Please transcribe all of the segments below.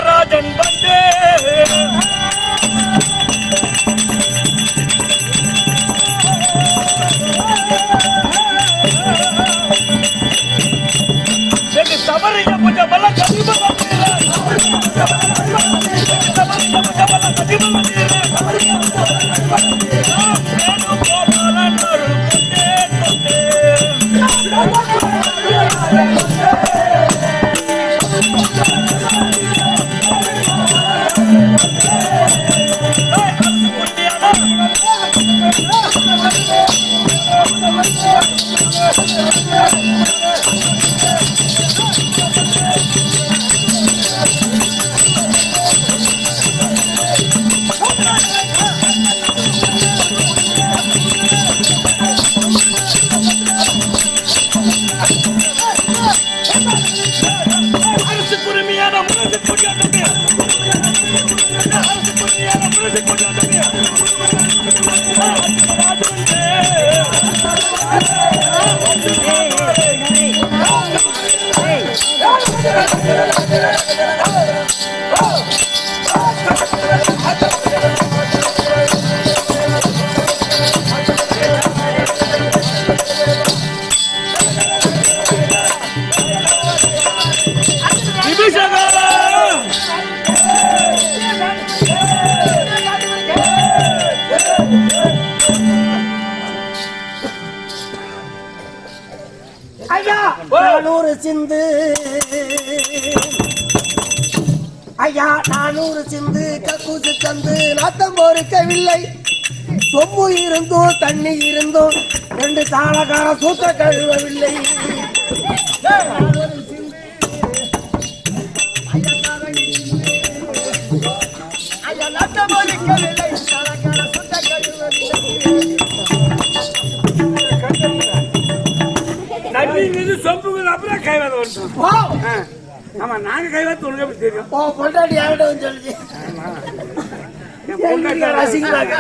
ராஜன் பண்டே சபரிய பல கதிப சிந்து ஐயா 400 சிந்து கக்கூசு தந்து நாத்தம் பொறுக்கவில்லை. சொம்பு இருந்தும் தண்ணி இருந்தும் 2 தாளகார சூத்த கழுவவில்லை. ஆமா நாங்க கைவாத்து உனக்கு தெரியும். பொண்டாட்டி யார்கிட்ட வந்து சொல்லுச்சு ரசிகராக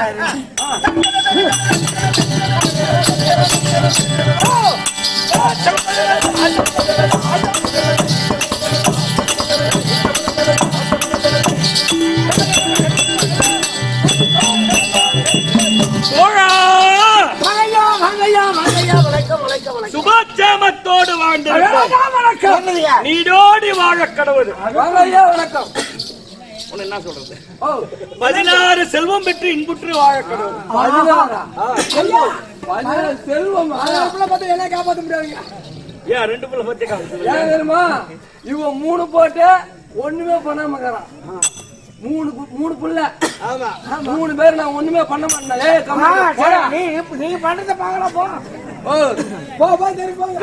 சுபச்சேமத்தோடு வாழ்ந்து நீடோடி வாழ கடவுள். வணக்கம். என்ன சொல்றது? 16 செல்வம் பெற்று இன்புற்று வாழ கடவுள். செல்வம் என்ன காப்பாற்ற முடியாது. ஏன் 2 பிள்ளை பத்தி தெரியுமா? இவன் 3 போட்டு ஒண்ணுமே பண்ணாம இருக்கிறான். 3 புள்ள 3 பேர் நான் ஒண்ணுமே பண்ண மாட்டேன். நீ பண்றத பாக்கலாம் போ.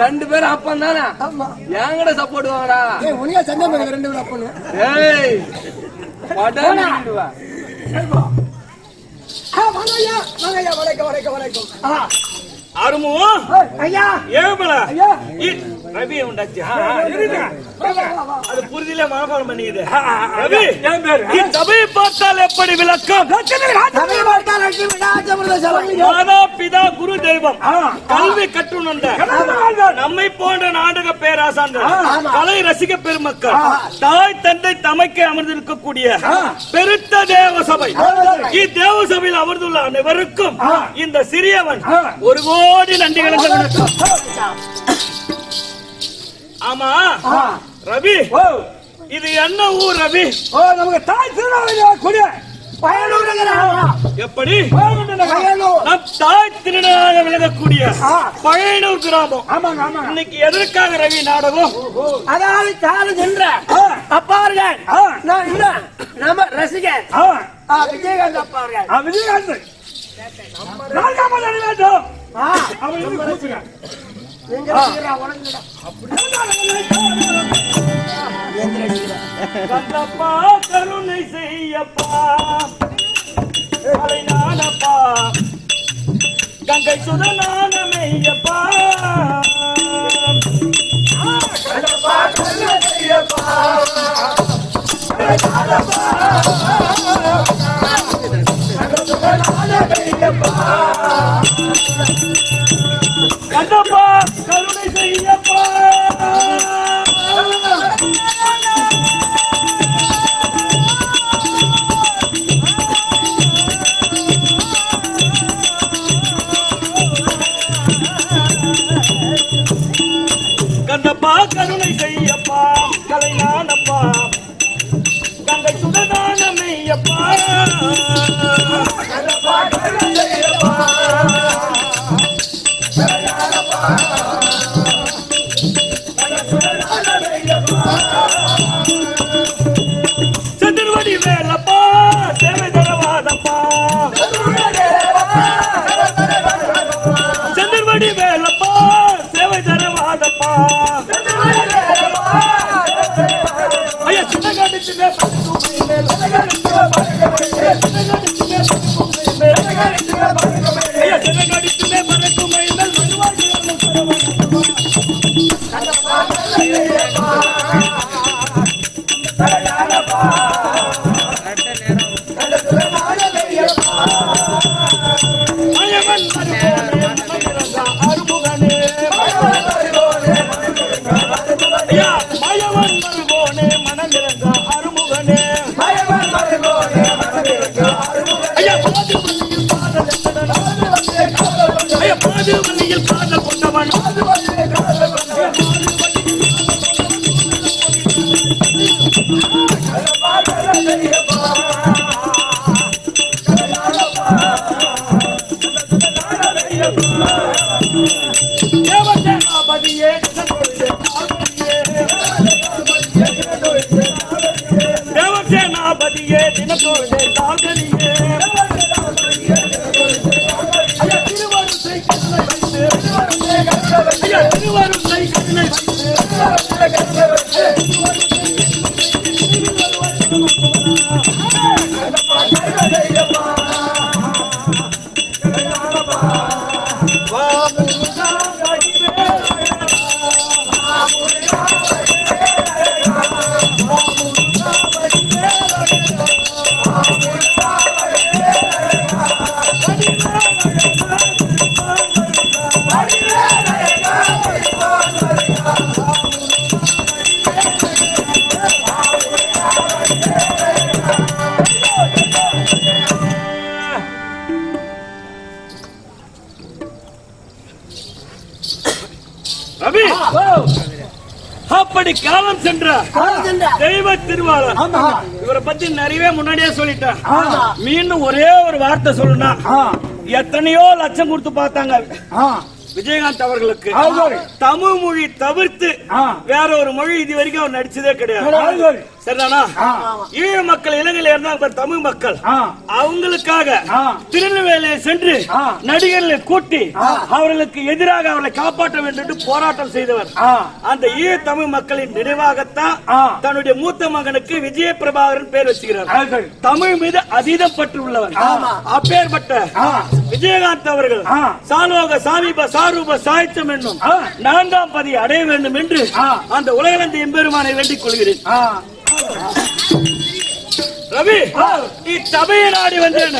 2 பேரும் அப்பன் தானே என்கிட்ட சப்போர்ட் வாங்கடா. உனியா சந்தேகம் 2 பேரும் அப்பனு. ஏய் அருமோ ஐயா ஏமல ரவி உண்டாச்சு. அது புரிதில மனப்பாடம் பண்ணிக்குது. ரவி சபையை பார்த்தால் எப்படி விளக்கம்? மாதா பிதா குரு தெய்வம் கல்வி கற்றுணர்ந்த நம்மை போன்ற நாடக பேராசான்கள் கலை ரசிக பெருமக்கள் தாய் தந்தை தமைக்கு அமர்ந்திருக்கக்கூடிய பெருத்த தேவ சபை. இத்தேவ சபையில் அமர்ந்துள்ள அனைவருக்கும் இந்த சிறியவன் 1 கோடி நன்றிகளை வணக்கம். ஆமா ரவி, இது என்ன ஊர் ரவி? நமக்கு தாய் திருநாள் எப்படி நம் தாய் திருநாளாக விளங்கக்கூடிய பழையனூர் கிராமம். இன்னைக்கு எதற்காக ரவி நாடகம்? அதாவது காலம் சென்ற அப்பார்கள் நம்ம ரசிகர் விஜயகாந்த் அப்பார்கள். விஜயகாந்த் கருணை செய்யப்பா கலை நானப்பா கங்கை சுதனான மெய்யப்பா கண்டப்பா கருணை செய்யப்பா கண்டப்பா கருணை செய்யப்பா கலை நானப்பா கங்கை சுடனான மெய்யப்பா கண்டப்பா கருணை செய்யப்பா சந்திரவடி வேலப்பா சேவை தரவாதப்பா சந்திரவடி வேலப்பா சேவை தரவாதப்பா ஐயா சின்ன காட்டுமே ஐயா சின்ன காட்டுமே பறக்குமை மேல் மனுவாகி பாதுவல்லியில் காதல் கொண்டவன் தேவசேனாபதியே தேவசேனாபதியே தினத்தோடு தாகனியே திருவருளை கருணை அப்படி காலம் சென்ற தெய்வ திருவாளர் இவரை பத்தி நிறைய முன்னாடியே சொல்லிட்டேன். மீண்டும் ஒரே ஒரு வார்த்தை சொல்லணும். எத்தனையோ லட்சம் கொடுத்து பார்த்தாங்க விஜயகாந்த் அவர்களுக்கு. தமிழ் மொழி தவிர்த்து வேற ஒரு மொழி இது வரைக்கும் அவர் நடிச்சதே கிடையாது. சரிதானா? ஈழ மக்கள் இலங்கையில இருந்தாங்க தமிழ் மக்கள், அவங்களுக்காக திருநெல்வேலியை சென்று நடிகர்களை கூட்டி அவர்களுக்கு எதிராக அவர்களை காப்பாற்ற வேண்டும் என்று போராட்டம் செய்தவர். அந்த ஈழ தமிழ் மக்களின் நினைவாகத்தான் தன்னுடைய மூத்த மகனுக்கு விஜய பிரபாகரன் பேர் வச்சுக்கிறார். தமிழ் மீது அதீதம் பற்று உள்ளவர். அப்பேற்பட்ட விஜயகாந்த் அவர்கள் சாலோக சாமீப சாரூப சாய்த்தம் என்னும் 4ஆம் பதியை அடைய வேண்டும் என்று அந்த உலகளந்த எம்பெருமானை வேண்டிக் கொள்கிறேன். ரவி இச்சபையை நாடி வந்தேன்.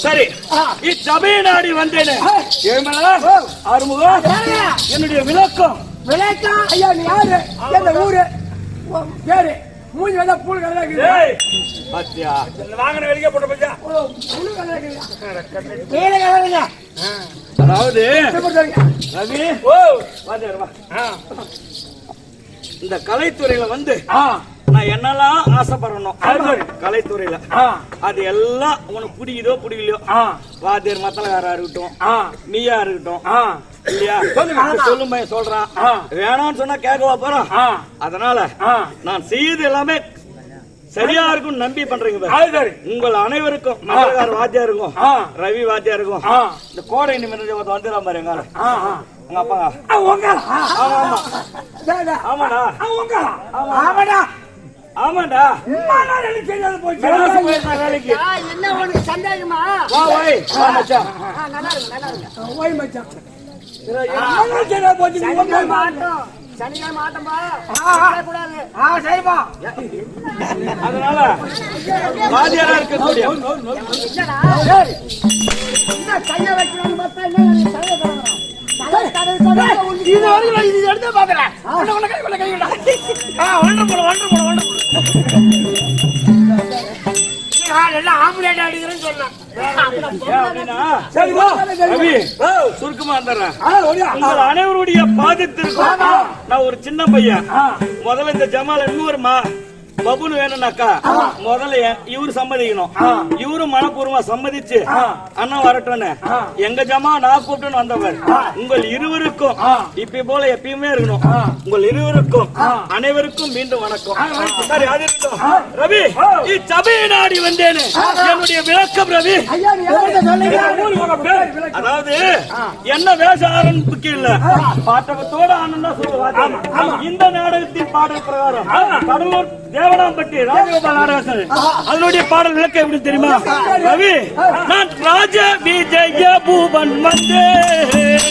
சரி, இச்சபையை நாடி வந்தேன். ஆறுமுகம், என்னுடைய விளக்கம் ஐயா, நீ யாரு? எந்த ஊரு? பேரு மூஞ்சி வந்தா பூல் கலக்குது. வாங்கின வெளியே போட்ட பச்சா அதாவது ரவி, இந்த கலைத்துறையில வந்து நான் என்னெல்லாம் ஆசைப்படணும் கலைத்துறையில, அது எல்லாம் உனக்கு பிடிக்குதோ பிடிக்கலையோ, வாத்தியர் மத்தலகாரா இருக்கட்டும், நீயா இருக்கட்டும், இல்லையா சொல்லும் பையன் சொல்றான், வேணாம்னு சொன்னா கேட்கவா போறோம். அதனால நான் செய்யறது எல்லாமே சரியா இருக்கும் நம்பி பண்றீங்க. உங்கள் அனைவருக்கும் மங்களகார வாத்தியாருக்கும் ரவி வாத்தியாருக்கும் இந்த கோடை நிமிடம் வந்துடலாம் பாரு எங்க எங்க அப்பா. ஆமாடா ஆமாடா ஆமாடா வேலைக்கு என்ன உனக்கு சந்தேகமா? வா வை வா மச்சான். சனிக்கிழமை ஆட்டம்பா கூடாது. அதனால வாத்தியாரா இருக்கக்கூடிய என்ன கைய வைக்கணும்னு பார்த்தா என்ன கைய தரணும். சுருக்கமா உங்கள் அனைவருடைய பாதத்திற்கும் நான் ஒரு சின்ன பையன். முதல்ல இந்த ஜமால இன்னொரு பபுன்னு வேணும்னாக்கா முதல்ல இவரு சம்மதிக்கணும். இவரும் மனப்பூர்வமா சம்மதிச்சு அண்ணா வரட்டும்னு எங்க ஜமா நான் கூப்பிட்டு வந்தவர். உங்கள் இருவருக்கும் இப்ப போல எப்பயுமே இருக்கணும். உங்கள் இருவருக்கும் அனைவருக்கும் மீண்டும் வணக்கம். சரி அது இருக்கட்டும். ரவி சபையை நாடி வந்தேன்னு என்னுடைய விளக்கம் ரவி. அதாவது என்ன வேஷ ஆரம்பிக்க இல்ல பாட்டகத்தோட ஆனந்தா சொல்லுவாங்க. இந்த நாடகத்தின் பாடல் பிரகாரம் கடலூர் தேவனாம்பட்டி ராஜகோபால் நாடகத்தில் அதனுடைய பாடல் விளக்கம் எப்படி தெரியுமா ரவி? நான் ராஜ விஜய பூபன் வந்தேன்.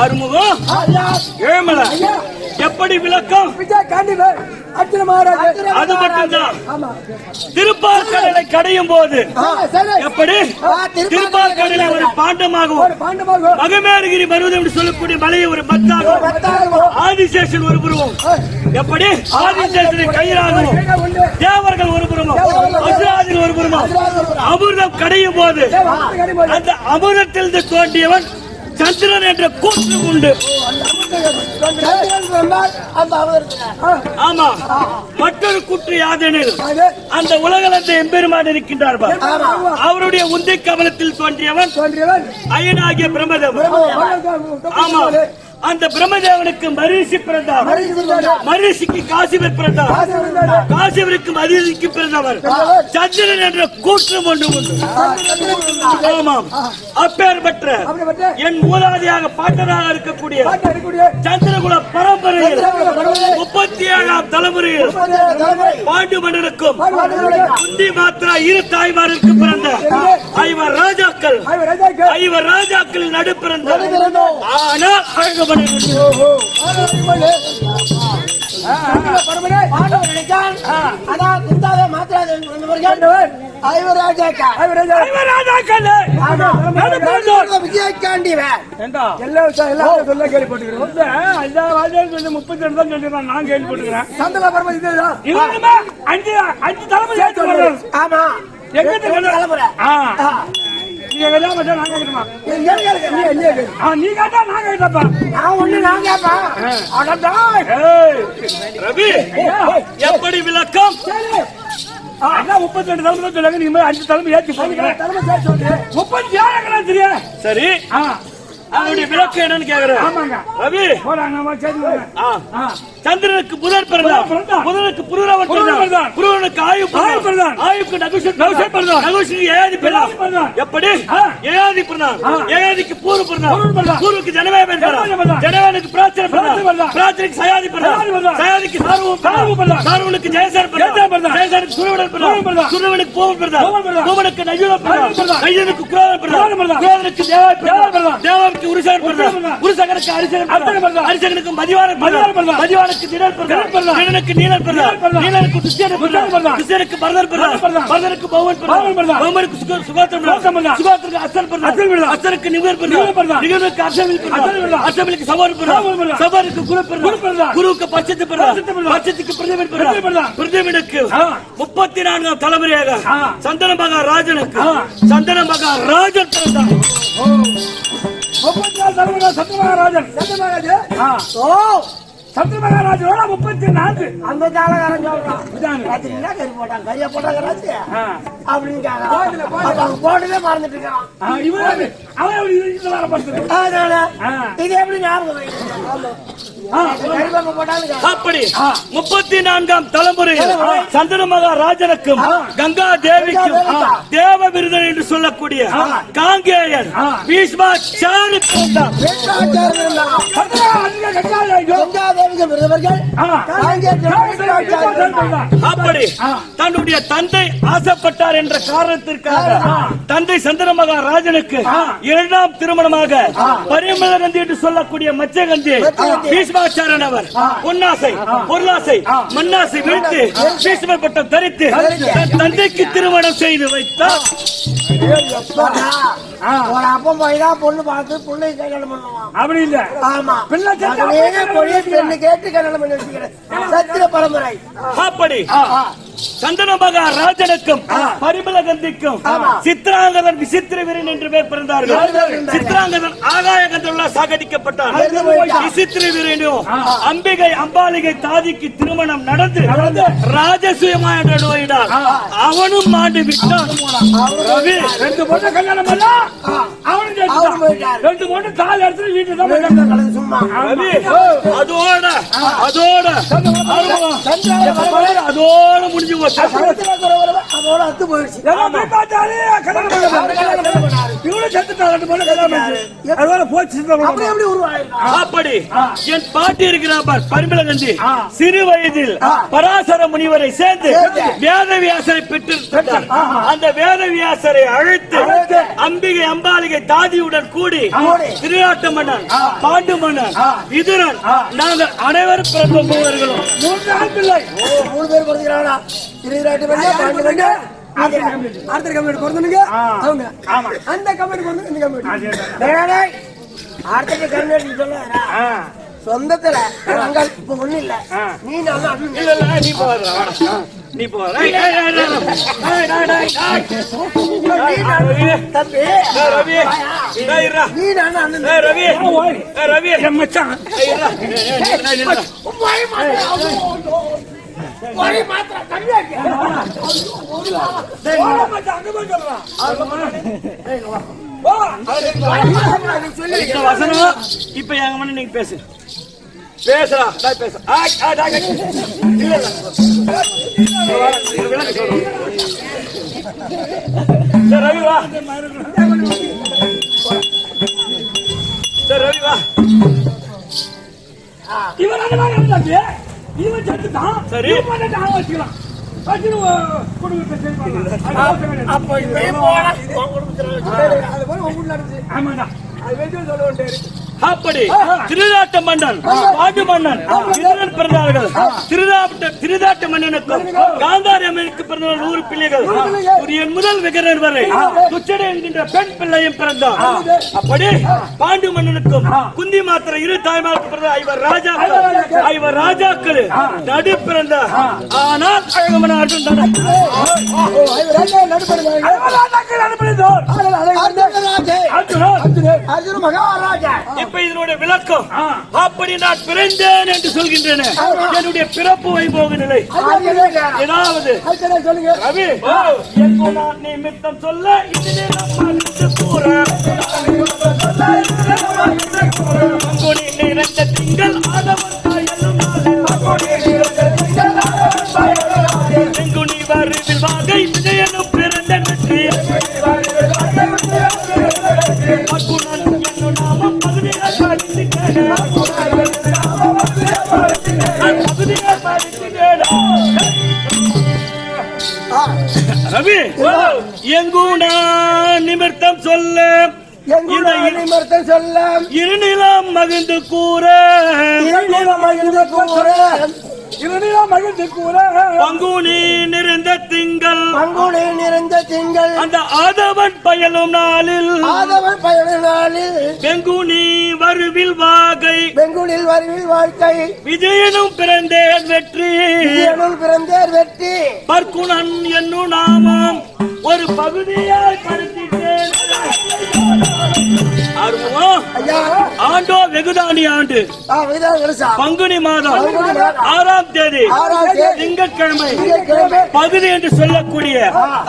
அறுமுகம் ஏமலை எப்படி விளக்கம்? அது மட்டும்தான். திருப்பாற்கடலை கடையும் போது எப்படி திருப்பாற்கடலை ஒரு பாண்டமாகவும் மகமேருகிரி பருவதம் என்று சொல்லக்கூடிய மலையை ஒரு பத்தாகவும் ஆதிசேஷன் ஒரு புருவம் எப்படி ஆதிசேஷனின் கையிலாகவும் தேவர்கள் ஒரு புறமும் அசுராதிகள் ஒரு புறமும் அமிர்தம் கடையும் போது அந்த அமிர்தத்திலிருந்து தோன்றியவன் சந்திரன் என்ற கூற்று உண்டு. ஆமா மற்றொரு கூற்று யாதெனில் அந்த உலகளந்த எம்பெருமான் இருக்கின்றார்கள். அவருடைய உந்தை கமலத்தில் தோன்றியவன் அயனாகிய பிரம்மதேவன். ஆமா அந்த பிரம்மதேவனுக்கு மரிஷி பிறந்தார். மரிஷிக்கு காசிவர் பிறந்தார். காசிவருக்கு மரிஷிக்கு பிறந்தவர் சந்திரன் என்ற கூற்றம் ஒன்று உண்டு. ஆமாம் அப்பேற்பட்ட என் மூலாதியாக பாட்டனாக இருக்கக்கூடிய சந்திரகுல பரம்பரையில் 37ஆம் தலைமுறையில் பாண்டு மன்னனுக்கும் குந்தி மாத்திரா இரு தாய்மாருக்கு பிறந்த ஐவர் ராஜாக்கள் நடு பிறந்த ஆனால் அழகு நீங்க கேட்டா மச்சான் நான் கேட்கணுமா? என்ன கேளுங்க? நீ கேட்டா நான் கேட்டப்பா. நான் கேட்பேன். அடடா. ரவி எப்படி விளக்கம்? அண்ணா 32 தலைமை சொல்லுங்க. நீங்க 5 தலைமை ஏத்தி போறீங்க. தலைமை சேர்த்து சொல்லு. 37 தெரியா? சரி அவனுடைய விளக்கம் என்னன்னு கேக்குறேன். ஆமாங்க. ரவி போறாங்க நம்ம சேர்த்து. சந்திரனுக்கு புதன் பிறந்தான், புதனுக்கு புருரவன் பிறந்தான், புருரனுக்கு ஆயுப் பிறந்தான், ஆயுப்க்கு நகுஷன் பிறந்தான், நகுஷனுக்கு ஏயாதி பிறந்தான். எப்படி? ஏயாதி பிறந்தான், ஏயாதிக்கு பூரு பிறந்தான், பூருக்கு ஜனமே பிறந்தான், ஜனவேனுக்கு பிராச்சனை பிறந்தான், பிராச்சனைக்கு சயாதி பிறந்தான், சயாதிக்கு சாருவம் பிறந்தான், சாருவனுக்கு ஜெயசேன் பிறந்தான், ஜெயசேனுக்கு சுரவணன் பிறந்தான், சுரவனுக்கு பூவன் பிறந்தான், பூவனுக்கு நையூரன் பிறந்தான், நையூரனுக்கு குரோதன் பிறந்தான், குரோதனுக்கு தேவாய் பிறந்தான், தேவாய்க்கு உருசகன் பிறந்தான், உருசகனுக்கு அரிசகன் பிறந்தான், அரிசகனுக்கு மதிவாரன் பிறந்தான், மதிவாரனுக்கு திடல் பிறந்தான், திடனுக்கு நீலன் பிறந்தான், நீலனுக்கு துஷ்யன் பிறந்தான், துஷ்யனுக்கு பரதன் பிறந்தான், பரதனுக்கு பௌவன் பிறந்தான், பௌவனுக்கு சுகோத்திரன் பிறந்தான், சுகோத்திரனுக்கு அசன் பிறந்தான், அசனுக்கு நிகர் பிறந்தான், நிகருக்கு அசமில் பிறந்தான், அசமிலுக்கு சவார் பிறந்தான், சவாருக்கு குரு பிறந்தான், குருவுக்கு பட்சத்து பிறந்தான், பட்சத்துக்கு பிரதமன் பிறந்தான், பிரதமனுக்கு 34ஆம் தலைமுறையாக சந்தன மகாராஜனுக்கு சந்தன மகாராஜன் பிறந்தான். 34 தலைமுறை சத்யமகாராஜன். சத்யமகாராஜனோட 34. அந்த காலகாரன் சொல்றான். ராத்திரினா கறி போட்டான். கறியா போட்டாங்க ராத்திரி. அப்படின்னு கேட்கறான். போட்டதே மறந்துட்டு இருக்கான். அவன் இது வேற படுத்து. அதனால இது எப்படி ஞாபகம் வைக்கிறது? அப்படி 34ஆம் தலைமுறை சந்தன மகாராஜனுக்கும் கங்கா தேவிக்கும் தேவ விருதன் என்று சொல்லக்கூடிய காங்கேயன் பீஷ்மாச்சாரி பிறந்தார். அப்படி தன்னுடைய தந்தை ஆசைப்பட்டார் என்ற காரணத்திற்காக தந்தை சந்தன மகாராஜனுக்கு 2ஆம் திருமணமாக பரிமளகந்தி என்று சொல்லக்கூடிய மச்சகந்தி பீஷ்மாச்சாரன் அவர் பொன்னாசை பொருளாசை மண்ணாசை விழுத்து பீஷ்ம பட்டம் தரித்து தன் தந்தைக்கு திருமணம் செய்து வைத்தார். ஒரு அப்பம் போய்தான் பொண்ணு பார்த்து பொண்ணை கல்யாணம் பண்ணுவான். அப்படி இல்ல. ஆமா. பிள்ளை பெண்ணு கேட்டு கல்யாணம் பண்ணி வச்சுக்கிறேன். சத்திர பரம்பரை. அப்படி சந்தன மகாராஜனுக்கும் பரிமளகந்திக்கும் சித்ராங்கதன் விசித்திர வீரன் என்று பேர் பிறந்தார்கள். சித்ராங்கதன் ஆகாய கந்தர்களால் சாகடிக்கப்பட்டார். விசித்திர வீரனும் அம்பிகை அம்பாலிகை தாதிக்கு திருமணம் நடந்து ராஜசூயமா என்ற நோயினால் அவனும் மாண்டு விட்டான். ரவி 2 பொண்ணு கல்யாணம் பண்ணா அவனும் 2 பொண்ணு தாலி எடுத்து வீட்டுல தான் சும்மா. ரவி அதோட அதோட அதோட முடிஞ்சு போச்சு. அதோட அத்து போயிடுச்சு. அப்படி என் பாட்டி இருக்கிறார் பரிமளகந்தி சிறு வயதில் பராசர முனிவரை சேர்ந்து வேதவியாசரை பெற்றிருந்தார். அந்த வேதவியாசரை அழைத்து அம்பிகை அம்பாலிகை தாதியுடன் கூடி திருநாட்டு மன்னன் பாண்டு மன்னன் விதுரன் நாங்கள் அனைவரும் பிறந்த மூவர்களும் 3 பேர் பிறந்தாங்களா? 22 பேர் பாண்டு மன்னன் அடுத்த கம்பெனி பிறந்தனுங்க அவங்க. அந்த கம்பெனி பிறந்து இந்த கம்பெனி அடுத்த கம்பெனி சொல்ல சொந்தத்துல அங்க இப்ப ஒண்ணு இல்ல. நீ நல்லா நீ போற நீ போற தம்பி ரவி நீ நானா ரவி ரவி மச்சான் வசனம் இப்ப எங்க மண்ணு நீங்க பேசு பேசுறா பேச ரவி வா ரவி வா இவன் செத்துட்டான். சரி வச்சுக்கலாம் அப்படி திருநாட்டு மன்னன் பாண்டு மன்னன் இருவரும் பிறந்தார்கள். திருநாட்டு மன்னனுக்கும் காந்தாரி அம்மனுக்கு பிறந்தவர் 100 பிள்ளைகள். துரியன் முதல் விகரன் வரை துச்சடை என்கின்ற பெண் பிள்ளையும் பிறந்தார். அப்படி பாண்டு மன்னனுக்கும் குந்தி மாத்திர 2 தாய்மாருக்கு பிறந்த 5 ராஜாக்கள் நடு பிறந்தார். ஆனால் அழகமன அர்ஜுன் இப்ப இதனுடைய விளக்கம். அப்படி நான் பிறந்தேன் என்று சொல்கின்றன. என்னுடைய பிறப்பு வைபோக நிலை ஏதாவது ரவி எங்கும் நான் நிமித்தம் சொல்ல இதிலே கூற நிறைந்த திங்கள் செங்குனி வருவில் வாகை விஜயனும் பிறந்த நன்றி நாமம் ரவி எங்கும் நான் நிமித்தம் சொல்ல இருநிலம் மகிழ்ந்து கூற பங்குனி நிறைந்த திங்கள் அந்த ஆதவன் பயலும் நாளில் பெங்குனி வருவில் வாகை விஜயனும் பிறந்தேன் வெற்றி பர்க்குணன் என்னும் நாமம் ஒரு பகுதியால் படுத்திட்டேன். ஆண்டோ வெகுதானி ஆண்டு பங்குனி மாதம் 6ஆம் தேதி திங்கட்கிழமை பகுதி என்று சொல்லக்கூடிய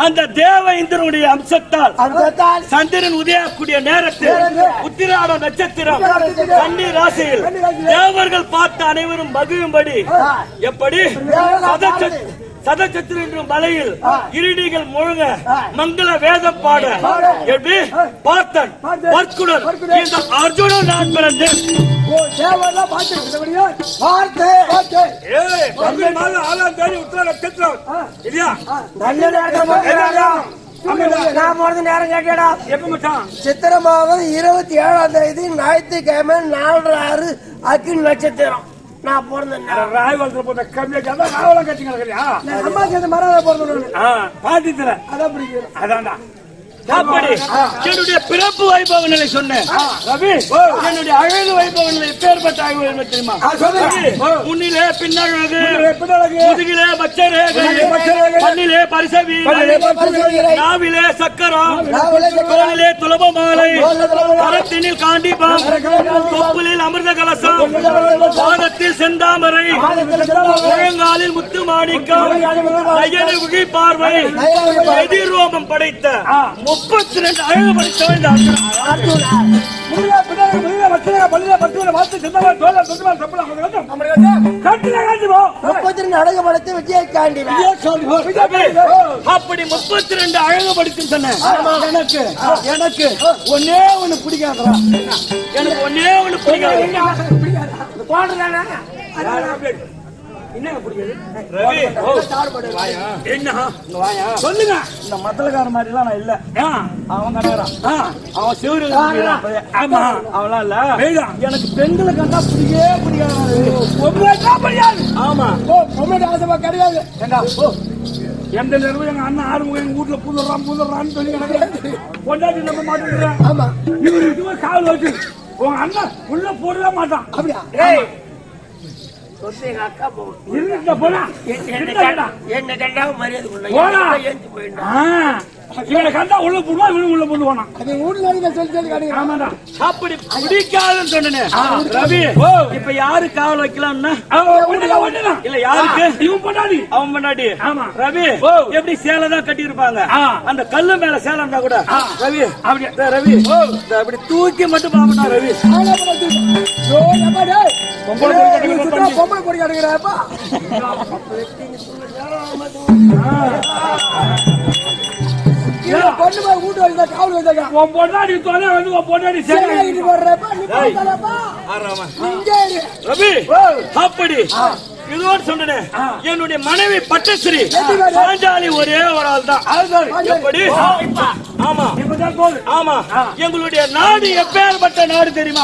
அந்த தேவ இந்திரனுடைய அம்சத்தால் சந்திரன் உதயக்கூடிய நேரத்தில் உத்திராட நட்சத்திரம் கன்னி ராசியில் தேவர்கள் பார்த்து அனைவரும் மகிழும்படி எப்படி சதச்சத்திர என்றும் மலையில் இருடிகள் முழுங்க மங்கள வேதம் பாட எப்படி பார்த்தன் பர்க்குணன் இந்த அர்ஜுனன் நான் பிறந்தேன். சித்திரை மாதம் 27ஆம் தேதி ஞாயிற்றுக்கிழமை 4/6 அக்கினி நட்சத்திரம் நான் பிறந்தேன். என்னுடைய பிறப்பு வைபவ நிலை சொன்னேன். என்னுடைய அழகு வைபவ நிலை பேர்பட்ட அழகு தெரியுமா? முன்னிலே பின்னழகு, முதுகிலே பச்சரேகை, மண்ணிலே பரிசவி, நாவிலே சக்கரம், தோளிலே துலப மாலை, கரத்தினில் காண்டிபம், தொப்புளில் அமிர்த கலசம், பாதத்தில் செந்தாமரை, முழங்காலில் முத்து மாணிக்கம், விழி பார்வை, எதிரோமம் படைத்த 32 அழகு படித்தவன் அப்படி 32 அழகு படிக்கும் சொன்னேன். எனக்கு ஒன்னே ஒண்ணு பிடிக்காதா? எனக்கு ஒன்னே ஒண்ணு பிடிக்காது. சொல்லுங்க. இந்த மத்தலக்கார மாதிரி எல்லாம் நான் இல்ல. அவன் அவன் சிவரு அவெல்லாம் இல்ல. எனக்கு பெண்களை கண்டா பிடிக்கவே பிடிக்காது. ஆமா ஆசைப்பா கிடையாது. எந்த நேரமும் எங்க அண்ணன் ஆறுமுகம் எங்க வீட்டுல புதுறான்னு சொல்லி கொண்டாடி நம்ம மாட்டேங்கிறேன். ஆமா இவருக்கு காவல் வச்சு உங்க அண்ணன் உள்ள போடவே மாட்டான். அப்படியா? அக்கா என்ன கண்டா மரியாதை இவனை கண்டா உள்ள போடுவா இவனு உள்ள போடுவானா? அப்படி பிடிக்காதுன்னு சொன்னேன். ரவி இப்ப யாரு காவல் வைக்கலாம்னா இல்ல யாருக்கு? இவன் பொண்டாடி அவன் பொண்டாடி. ரவி எப்படி சேலை தான் கட்டி இருப்பாங்க. அந்த கல்லு மேல சேலை இருந்தா கூட ரவி அப்படி ரவி அப்படி தூக்கி மட்டும் பாப்பா ரவி பொம்பளை கொடி கட்டுகிறாப்பா. அப்படி இதோடு சொன்னேன் என்னுடைய மனைவி பட்டஸ்ரீ பாஞ்சாலி ஒரே ஒரு ஆள் தான். எப்படி? ஆமா ஆமா. எங்களுடைய நாடு எப்பேற்பட்ட நாடு தெரியுமா?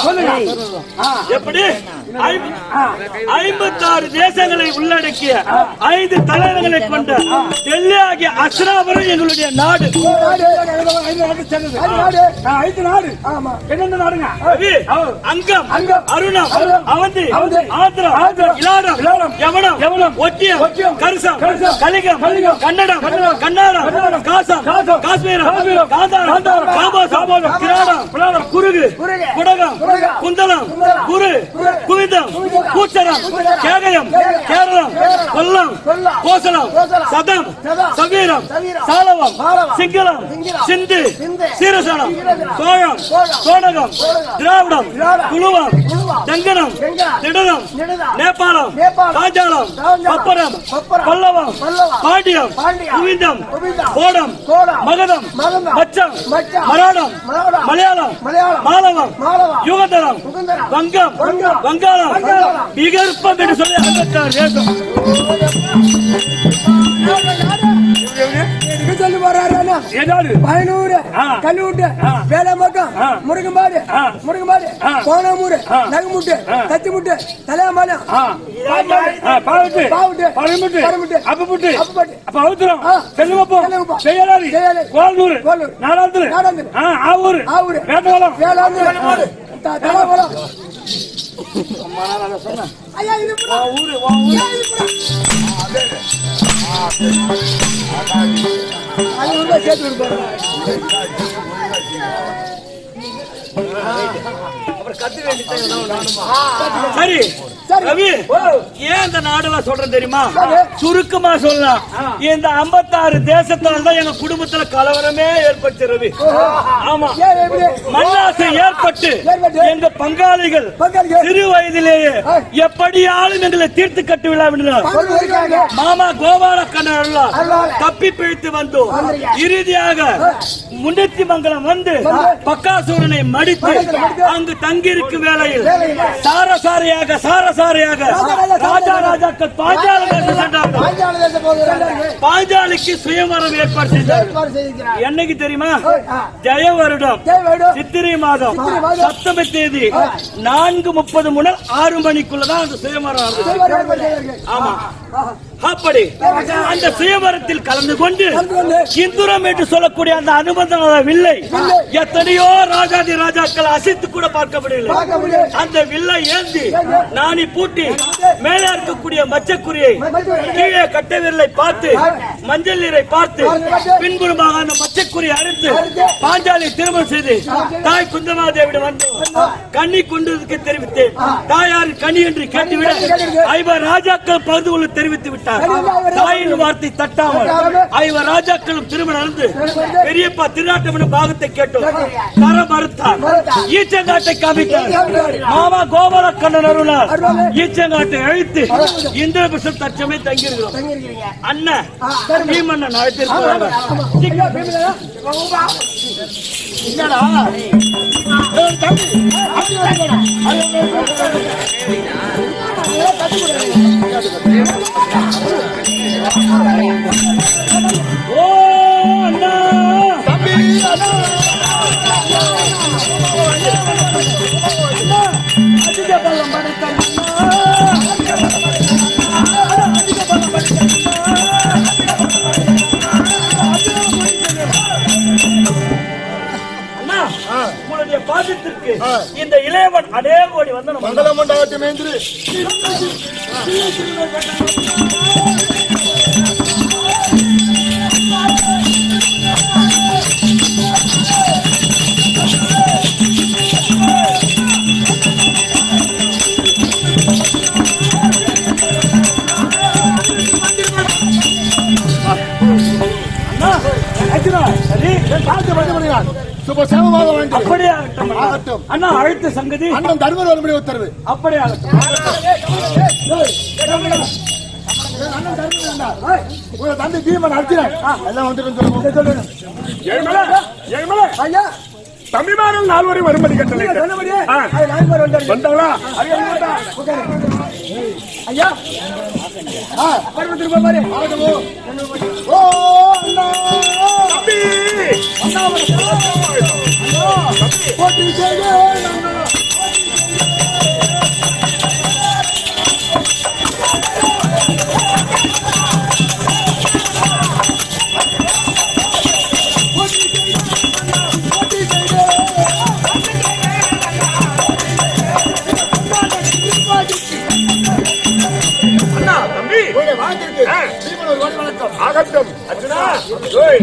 எப்படி? 56 தேசங்களை உள்ளடக்கிய 5 தலைவர்களை கொண்ட டெல்லி ஆகிய அஸ்ராபுரம் எங்களுடைய நாடு. அங்கம், அருணம், அவந்தி, ஆந்திரம், இலாடம், யவனம், ஒட்டியம், கரிசம், கலிகம், கன்னடம், கன்னாடம், காசம், காஷ்மீரம், காந்தாரம், காபாசம், கிராடம், குருகு, குடகம், குந்தலம், குரு, குவிந்தம், கூச்சரம், கேகயம், கேரளம், கொல்லம், கோசலம், சதம், சவீரம், சாலவம், சிங்களம், சிந்து, சீரசனம், சோழம், சோடகம், திராவிடம், குழுவம், தெங்கனம், திடனம், நேபாளம், பாஞ்சாலம், பப்பரம், பல்லவம், பாண்டியம், குவிந்தம், கோடம், மகதம், மச்சம், மராடம், மலையாளம், மாலவம், யுகந்தரம், வங்கம், வங்காளம், விகற்பம் என்று சொல்லி 56 தேசம். சொல்லி போறாரு பயனூர், கல்லூட்டு, வேலமக்கம், முருகம்பாடு, கோணமூர், நகமுட்டு, தத்திமுட்டு, தலையாமலம், பாவுட்டு, பரமுட்டு, அப்பமுட்டு, அவுத்திரம், செல்லுமப்பம், செய்யலாரி, கோல்நூர், நாடாந்தூர், ஆவூர், வேட்டவலம், தலைவலம். ஐயா இது ஊரு சேர்த்து கொடுப்பாரு. சரி ரவி, ஏன் இந்த நாடெல்லாம் சொல்றேன் தெரியுமா? சுருக்கமா சொல்லலாம், இந்த 56 தேசத்தால தான் எங்க குடும்பத்துல கலவரமே ஏற்பட்டு ரவி. ஆமா, மண்ணாசை ஏற்பட்டு எங்க பங்காளிகள் சிறு வயதிலேயே எப்படியாலும் எங்களை தீர்த்து கட்டு விழாவினார். மாமா கோபால கண்ணன் தப்பி பிழைத்து வந்தோம். இறுதியாக முன்னேற்றி மங்கலம் வந்து பக்காசூரனை மடித்து அங்கு தங்கியிருக்கும் வேளையில் சாரசாரியாக ராஜாக்கள் பாஞ்சாலிக்கு சுயமரம் ஏற்பாடு செய்தார். என்னைக்கு தெரியுமா? ஜெய வருடம் சித்திரை மாதம் சப்தமி தேதி 4:30 முதல் 6 மணிக்குள்ளதான் அந்த சுயமரம். ஆமா, அப்படி அந்த சுயமரத்தில் கலந்து கொண்டு இந்துரம் என்று சொல்லக்கூடிய அந்த அனுபந்த வில்லை எத்தனையோ ராஜாதி ராஜாக்கள் அசைத்து கூட பார்க்க முடியல. அந்த வில்லை ஏந்தி நாணி பூட்டி மேலே இருக்கக்கூடிய மச்சக்குரியை கீழே கட்ட விரலை பார்த்து மஞ்சள் நீரை பார்த்து பின்புறமாக அந்த மச்சக்குரியை அறுத்து பாஞ்சாலி திருமணம் செய்து தாய் குந்தமாதேவிடம் வந்து கண்ணி கொண்டதுக்கு தெரிவித்தேன். தாயாரின் கனி என்று கேட்டுவிட 5 ராஜாக்கள் பகிர்ந்து கொள்ள தெரிவித்து விட்டார். தாயின் வார்த்தை தட்டாமல் 5 ராஜாக்களும் திருமணம் நடந்து பெரியப்பா திருநாட்டமன பாகத்தை கேட்டோம். தர மறுத்தார். ஈச்சங்காட்டை காமித்தார். மாமா கோபால கண்ணன் அருளார் ஈச்சங்காட்டை அழித்து இந்திரபிரசம் தச்சமே தங்கியிருக்கிறோம். அண்ணன் பீமண்ணன் அழைத்திருக்கிறாங்க. ஓ அண்ணா தம்பி அண்ணா அதிக பலம் படைத்த உங்களுடைய பாசத்திற்கு இந்த இளையவன் அதே கோடி வந்து மண்டலம் உண்டாகட்டும் என்று அண்ணா அழைத்த சங்கதி அண்ணன் தர்மர் வரும்படி உத்தரவு. அப்படியே தம்பி பீமன் அடிச்சார். எல்லாம் வந்துட்டு தம்பிமார்கள் 4 வரும்படி கட்டளை வந்தவளா ஐயா திரும்ப பாரு ஓ அண்ணா தம்பி போட்டி செய்து அண்ணா தம்பி வாழ்த்துக்கு ஆ. ஒரு வாடி வணக்கம் ஆகட்டும் அர்ஜுனா ஓய்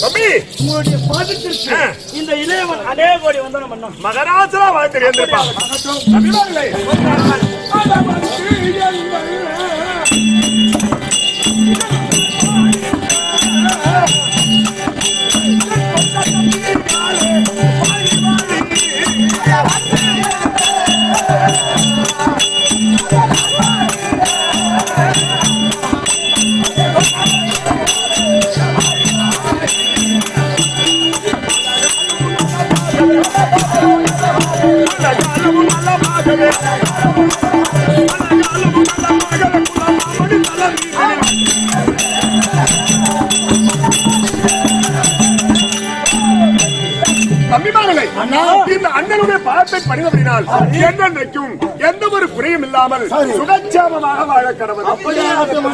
தம்பி உங்களுடைய பாதத்திற்கு ஆ. இந்த இளையவன் அநேக கோடி வந்தனம் பண்ணோம். மகராசரா வாழ்த்து இருந்திருப்பா தம்பிமார்களே தம்பிமார்களே இந்த அண்ணனுடைய பாதத்தை பணிந்தபடினால் என்னென்னைக்கும் எந்த ஒரு குறையும் இல்லாமல் சுகட்சேமமாக வாழ கடவுள்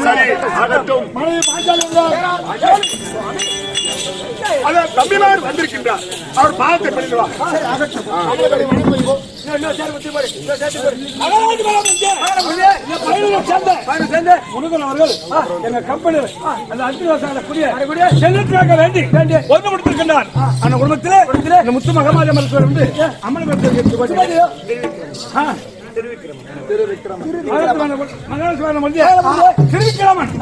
சரி ஆகட்டும் அத தம்பிமார் வந்திருக்கின்றார் அவர் பாதத்தை பணிந்தவா எங்க கம்பெனி அந்த அர்ஜுனாசாரக்கூடிய செல்லுக்காக வேண்டி ஒன்று கொடுத்திருக்கின்றான் அந்த குடும்பத்திலே இந்த முத்து மகமாஜ மருத்துவர் வந்து திருவிக்கிரமன்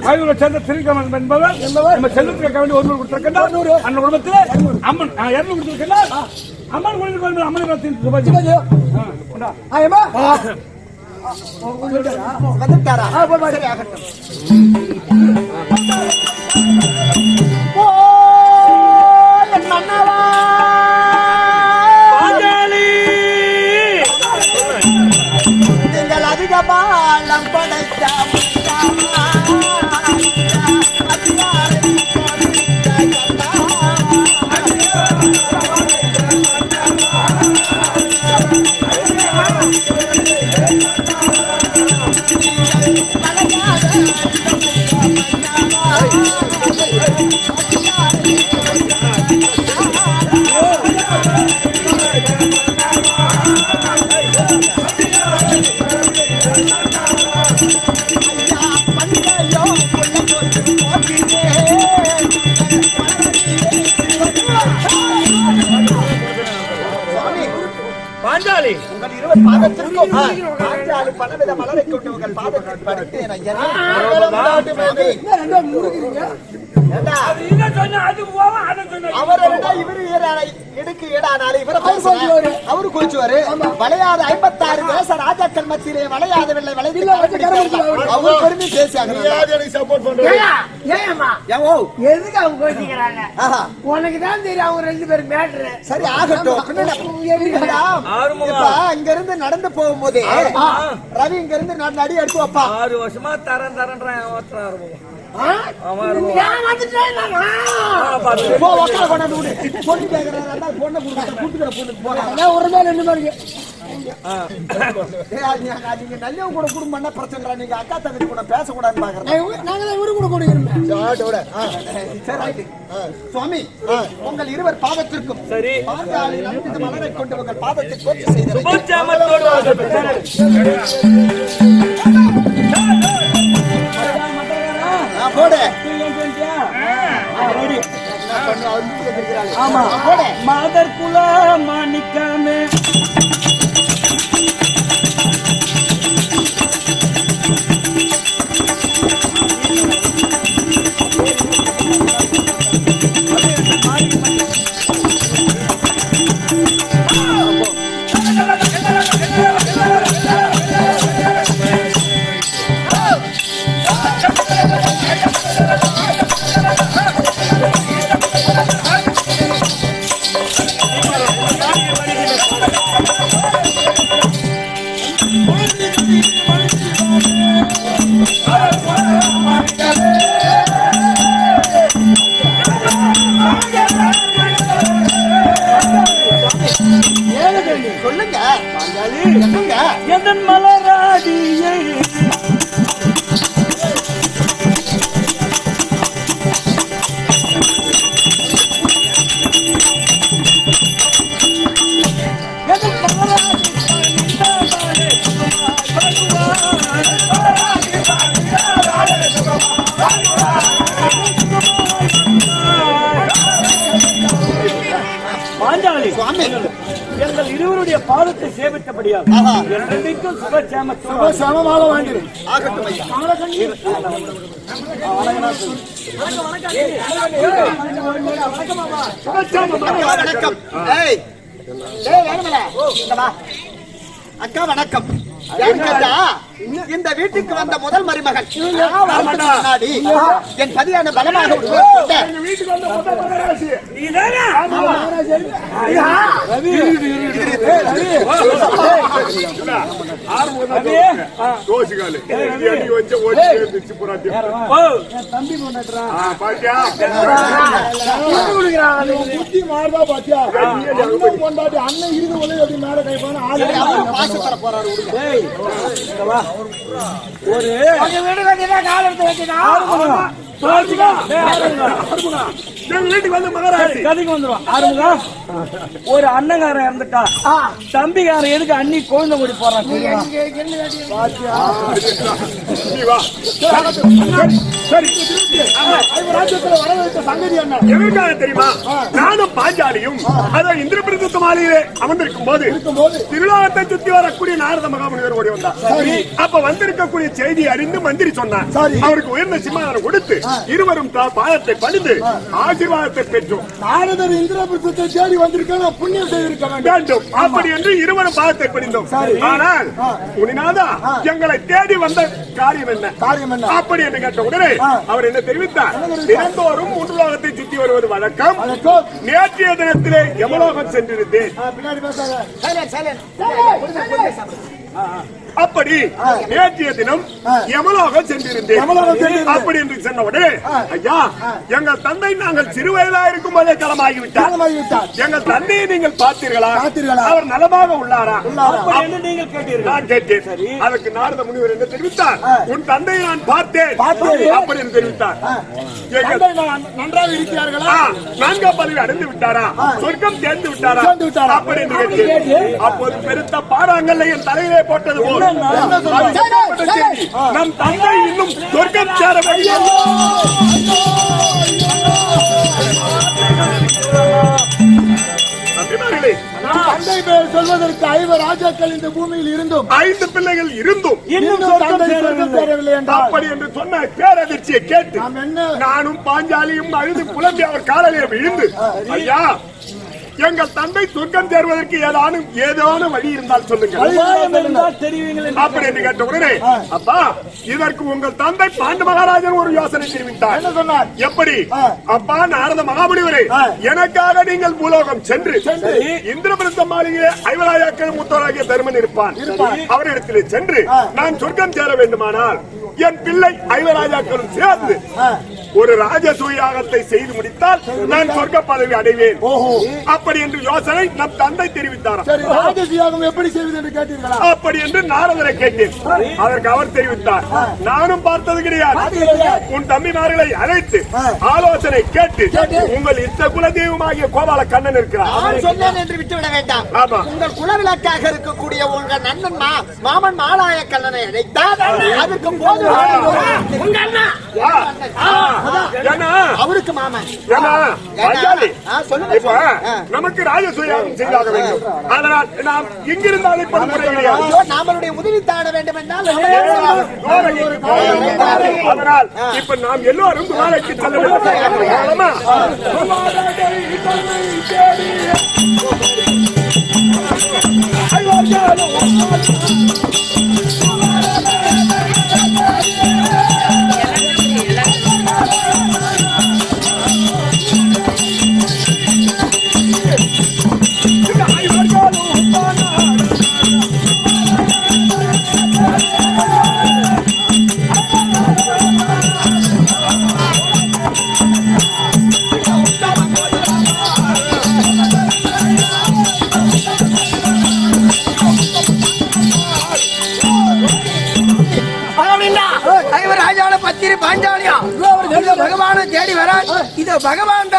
ஆய்வுகளை சேர்ந்த திருவிக்கிரமன் என்பவர் நம்ம செல்லுக்காக வேண்டி ஒன்று கொடுத்திருக்கின்றார் அந்த குடும்பத்திலே அம்மன் 200 கொடுத்திருக்கின்றார் அம்மன் கோயிலுக்கு அம்மன் வந்துட்டாரா சரி ஆகட்டும் பாஞ்சாலி நீங்கள் அதிகமாலம் படைத்த பாஞ்சாலி உங்கள் இருவர் பாதத்திற்கும் பாஞ்சாலி பலவித மலரை கொண்டு உங்கள் பாதத்தில் படைத்தேன் ஐயா. அவரை விட இவரு இடுக்கு ஈடானாரு இவரை பேசுவாரு அவரு குளிச்சுவாரு வளையாத 56 தேச ராஜாக்கள் மத்தியிலே வளையாதவில்லை வளையவில்லை அவரு பெருமை பேசியாங்க சப்போர்ட் பண்றேன் எதுக்கு அவங்க கோச்சிக்கிறாங்க உனக்குதான் தெரியும் அவங்க 2 பேரும் மேட்ரு சரி ஆகட்டும் இப்ப இங்க இருந்து நடந்து போகும்போது ரவி இங்க இருந்து நடி எடுத்து வைப்பா 6 வருஷமா தரேன்றான் பொண்ணு கேக்குறாரு பொண்ணை கூட்டுக்கிற பொண்ணுக்கு போறாங்க ஒரு நாள் 2 நாளைக்கு நீங்க நல்ல கூட குடும்பம்னா பிரச்சனை நீங்க அக்கா தங்கச்சி கூட பேசக்கூடாதுன்னு பாக்குறேன் நாங்க இவரு கூட கொடுக்கிறோம் சுவாமி உங்கள் இருவர் பாதத்திற்கும் சரி பாஞ்சாலி நம்பிக்கை மலரை கொண்டு உங்கள் பாதத்தை கோர்த்து செய்து சுபச்சாமத்தோடு போடு ஆமா மாதர் குல மாணிக்கமே பாதத்தை சேவித்தபடியால் ஆஹா. என்றைக்கும் சுபசேமத்தோடு சமமாக வாங்கிடு. ஆகட்டும் ஐயா. அக்கா வணக்கம். ஏய் ஏய் வேணுமல இங்க வா. அக்கா வணக்கம். யாரு கேட்டா இந்த வீட்டுக்கு வந்த முதல் மருமகன் முன்னாடி என் பதியான பலமாக உட்கார்ந்து எங்க வீட்டுக்கு வந்த முதல் மகராசி. நீதானே? தோசுகாலு. அடி வச்ச ஓடி சேர்ந்துச்சு புறாட்டி. ஓ, தம்பி கொண்டாடுறா. பாத்தியா? புத்தி மாறுதா பாத்தியா? அண்ணன் கொண்டாடி அண்ணன் இருந்து ஒளி அப்படி மேல கை போனா ஆளு பாசத்தர போறாரு விடுங்க. ஒரு உங்க வீடு கட்டினா கால் எடுத்து வைக்கணும். தோசிகா. எங்க வீட்டுக்கு வந்த மகராசி. கதைக்கு வந்துருவான். ஆறுமுகா, ஒரு அண்ணங்காரன் இறந்துட்டா, தம்பிக்காரன் எதுக்கு அண்ணி குழந்தை கூடி போறான் தெரியுமா? நீ வா. சரி. ராஜ்யத்துல வர வைத்த சங்கதி என்ன? எதற்காக தெரியுமா? நானும் பாஞ்சாலியும் அதான் இந்திரபிரதத்த மாளிகையிலே அமர்ந்திருக்கும் போது திருவிழாவத்தை சுத்தி வரக்கூடிய நாரத மகாமுனிவர் ஓடி வந்தார். அப்ப வந்திருக்கக்கூடிய செய்தி அறிந்து மந்திரி சொன்னார். அவருக்கு உயர்ந்த சிம்மாசனம் கொடுத்து இருவரும் பாதத்தை பணிந்து ஆசீர்வாதத்தை பெற்றோம். நாரதர் இந்திரபிரதத்தை தேடி வந்திருக்காங்க, புண்ணியம் செய்திருக்க வேண்டும் அப்படி என்று இருவரும் பாதத்தை பணிந்தோம். ஆனால் முனிநாதா, எங்களை தேடி வந்த காரியம் என்ன? காரியம் என்ன? அப்படி என்று கேட்ட உடனே அவர் என்ன தெரிவித்தார்? தினந்தோறும் மூன்று லோகத்தை சுற்றி வருவது வழக்கம். நேற்றைய தினத்திலே யமலோகம் சென்றிருந்தேன். பின்னாடி பேசாத. அப்படி நேற்றைய தினம் யமலோகம் சென்றிருந்தேன். அப்படி என்று சொன்ன உடனே, ஐயா, எங்கள் தந்தை நாங்கள் சிறு வயதா இருக்கும் போதே களமாகிவிட்டார். எங்கள் தந்தையை நீங்கள் பார்த்தீர்களா? அவர் நலமாக உள்ளாரா? என்று நீங்கள் கேட்டீர்கள். நான் கேட்டேன். அதற்கு நாரத முனிவர் என்ன தெரிவித்தார்? உன் தந்தையை நான் பார்த்தேன் அப்படி என்று தெரிவித்தார். நன்றாக இருக்கிறார்களா? 4ஆம் பதவி அடைந்து விட்டாரா? சொர்க்கம் சேர்ந்து விட்டாரா? அப்படி என்று கேட்டேன். அப்போது பெருத்த பாறாங்கல்லை என் தலையிலே போட்டது போல் நம் தந்தை இன்னும் சொர்க்கம் சேரவில்லை. தந்தை பேர் சொல்வதற்கு 5 ராஜாக்கள் இந்த பூமியில் இருந்தும் 5 பிள்ளைகள் இருந்தும் இன்னும் தந்தை சொர்க்கம் சேரவில்லை என்றால் அப்படி என்று சொன்ன பேரதிர்ச்சியை கேட்டு நாம் என்ன நானும் பாஞ்சாலியும் அழுது புலம்பி அவர் காலையிலே விழுந்து, ஐயா, எங்கள் தந்தை சொர்க்கம் சேர்வதற்கு ஏதான வழி இருந்தால் சொல்லுங்கள் தெரியுங்கள் அப்படி என்று கேட்ட உடனே, அப்பா, இதற்கு உங்கள் தந்தை பாண்டு மகாராஜன் ஒரு யோசனை தெரிவித்தார். என்ன சொன்னார்? எப்படி? அப்பா நாரத மகாமுனிவரே, எனக்காக நீங்கள் பூலோகம் சென்று இந்திரபிரத மாளிகையை 50,000 மூத்தவராகிய தருமன் இருப்பான், அவரிடத்திலே சென்று நான் சொர்க்கம் சேர வேண்டுமானால் என் பிள்ளை 50,000 சேர்ந்து ஒரு ராஜசூயாகத்தை செய்து முடித்தால் நான் சொர்க்க பதவி அடைவேன். அப்படி என்று யோசனை நம் தந்தை தெரிவித்தார். ராஜசூயாகம் எப்படி செய்வது என்று கேட்டீர்களா? அப்படி என்று நாரதரை கேட்டேன். அதற்கு அவர் தெரிவித்தார், நானும் பார்த்தது கிடையாது. உன் தம்பிமார்களை அழைத்து ஆலோசனை கேட்டு உங்கள் இஷ்ட குலதெய்வமாகிய கோபால கண்ணன் இருக்கிறார். நான் சொன்னேன் என்று விட்டுவிட வேண்டாம். ஆமா. உங்கள் குலவிளக்காக இருக்கக்கூடிய உங்கள் நன்னன் மாமன் மாலாய கண்ணனை அழைத்தால் அதற்கு போது உங்க அண்ணா அவருக்கு மாமன் சொல்லுங்க. இப்ப நமக்கு ராஜசூயாகம் செய்தாக வேண்டும். அதனால் நாம் இங்கிருந்தாலே நம்மளுடைய உதவி தாட வேண்டும் என்றால் அதனால் இப்ப நாம் எல்லோரும் துவாரைக்கு செல்ல வேண்டும். பத்திரி பாஞ்சாலியா பகவான தேடி வர இது பகவான்